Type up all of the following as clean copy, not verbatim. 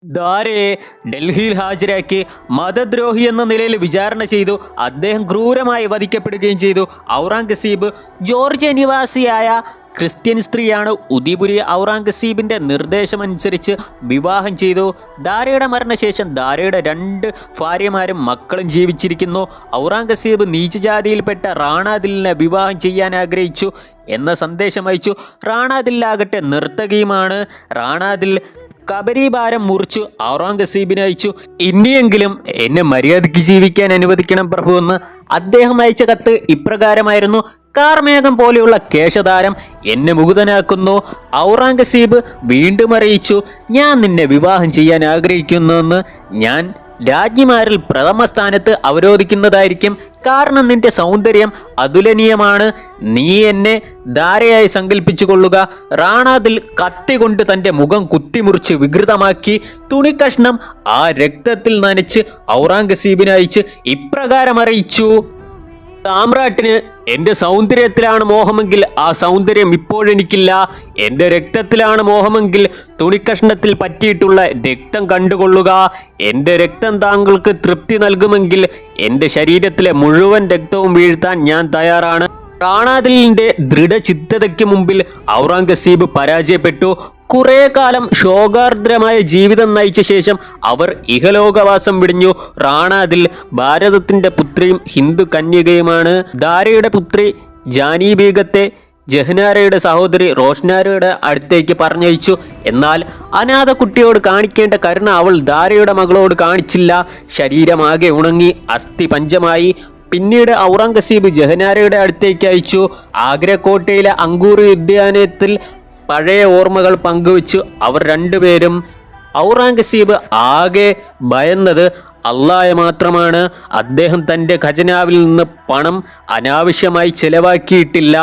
ദാരയെ ഡൽഹിയിൽ ഹാജരാക്കി മതദ്രോഹി എന്ന നിലയിൽ വിചാരണ ചെയ്തു. അദ്ദേഹം ക്രൂരമായി വധിക്കപ്പെടുകയും ചെയ്തു. ഔറംഗസീബ് ജോർജിയ നിവാസിയായ ക്രിസ്ത്യൻ സ്ത്രീയാണ്. ഉദയ്പുരി ഔറംഗസീബിൻ്റെ നിർദ്ദേശമനുസരിച്ച് വിവാഹം ചെയ്തു. ദാരയുടെ മരണശേഷം ദാരയുടെ 2 ഭാര്യമാരും മക്കളും ജീവിച്ചിരിക്കുന്നു. ഔറംഗസീബ് നീചജാതിയിൽപ്പെട്ട റാണാദിലിനെ വിവാഹം ചെയ്യാൻ ആഗ്രഹിച്ചു എന്ന സന്ദേശം അയച്ചു. റാണാദിലാകട്ടെ നർത്തകിയുമാണ്. റാണാദിൽ കബരീഭാരം മുറിച്ചു ഔറംഗസീബിനെ അയച്ചു. ഇനിയെങ്കിലും എന്നെ മര്യാദയ്ക്ക് ജീവിക്കാൻ അനുവദിക്കണം പ്രഭു എന്ന് അദ്ദേഹം അയച്ച കത്ത് ഇപ്രകാരമായിരുന്നു: കാർമേഘം പോലെയുള്ള കേശധാരം എന്നെ മുകുതനാക്കുന്നു. ഔറംഗസീബ് വീണ്ടും അറിയിച്ചു: ഞാൻ നിന്നെ വിവാഹം ചെയ്യാൻ ആഗ്രഹിക്കുന്നുവെന്ന്. ഞാൻ രാജ്ഞിമാരിൽ പ്രഥമ സ്ഥാനത്ത് അവരോധിക്കുന്നതായിരിക്കും. കാരണം നിന്റെ സൗന്ദര്യം അതുലനീയമാണ്. നീ എന്നെ ധാരയായി സങ്കല്പിച്ചു കൊള്ളുക. റാണാദിൽ കത്തി കൊണ്ട് തൻ്റെ മുഖം കുത്തിമുറിച്ച് വികൃതമാക്കി തുണിക്കഷ്ണം ആ രക്തത്തിൽ നനച്ച് ഔറംഗസീബിനെ അയച്ച് ഇപ്രകാരം അറിയിച്ചു: സാമ്രാട്ടിന് എൻ്റെ സൗന്ദര്യത്തിലാണ് മോഹമെങ്കിൽ ആ സൗന്ദര്യം ഇപ്പോഴെനിക്കില്ല. എൻ്റെ രക്തത്തിലാണ് മോഹമെങ്കിൽ തുണിക്കഷ്ണത്തിൽ പറ്റിയിട്ടുള്ള രക്തം കണ്ടുകൊള്ളുക. എൻ്റെ രക്തം താങ്കൾക്ക് തൃപ്തി നൽകുമെങ്കിൽ എൻ്റെ ശരീരത്തിലെ മുഴുവൻ രക്തവും വീഴ്ത്താൻ ഞാൻ തയ്യാറാണ്. റാണാദിലിൻ്റെ ദൃഢചിത്തതയ്ക്ക് മുമ്പിൽ ഔറംഗസീബ് പരാജയപ്പെട്ടു. കുറേ കാലം ശോകാർദ്രമായ ജീവിതം നയിച്ച ശേഷം അവർ ഇഹലോകവാസം വിടിഞ്ഞു. റാണാദിൽ ഭാരതത്തിൻ്റെ പുത്രിയും ഹിന്ദു കന്യകയുമാണ്. ദാരയുടെ പുത്രി ജാനി ബീഗത്തെ ജഹ്നാരയുടെ സഹോദരി റോഷ്നാരയുടെ അടുത്തേക്ക് പറഞ്ഞയച്ചു. എന്നാൽ അനാഥ കുട്ടിയോട് കാണിക്കേണ്ട കരുണ അവൾ ദാരയുടെ മകളോട് കാണിച്ചില്ല. ശരീരമാകെ ഉണങ്ങി അസ്ഥി പഞ്ചമായി. പിന്നീട് ഔറംഗസീബ് ജഹ്നാരയുടെ അടുത്തേക്ക് അയച്ചു. ആഗ്ര കോട്ടയിലെ അങ്കൂർ ഉദ്യാനത്തിൽ പഴയ ഓർമ്മകൾ പങ്കുവച്ചു അവർ രണ്ടുപേരും. ഔറംഗസീബ് ആകെ ഭയന്നത് അള്ളാഹയെ മാത്രമാണ്. അദ്ദേഹം തൻ്റെ ഖജനാവിൽ നിന്ന് പണം അനാവശ്യമായി ചെലവാക്കിയിട്ടില്ല.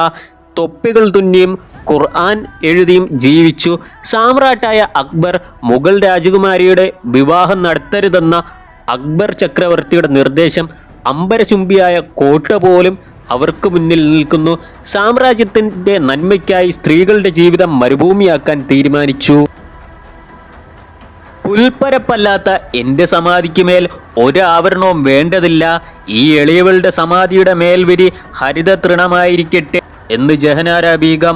തൊപ്പികൾ തുന്നിയും ഖുർആൻ എഴുതിയും ജീവിച്ചു. സാമ്രാട്ടായ അക്ബർ മുഗൾ രാജകുമാരിയുടെ വിവാഹം നടത്തരുതെന്ന അക്ബർ ചക്രവർത്തിയുടെ നിർദ്ദേശം അംബരചുംബിയായ കോട്ട പോലും അവർക്ക് മുന്നിൽ നിൽക്കുന്നു. സാമ്രാജ്യത്തിൻ്റെ നന്മയ്ക്കായി സ്ത്രീകളുടെ ജീവിതം മരുഭൂമിയാക്കാൻ തീരുമാനിച്ചു. പുൽപ്പരപ്പല്ലാത്ത എൻ്റെ സമാധിക്ക് മേൽ ഒരാവരണവും വേണ്ടതില്ല. ഈ എളിയവളുടെ സമാധിയുടെ മേൽവിരി ഹരിത തൃണമായിരിക്കട്ടെ എന്ന് ജഹനാര ബീഗം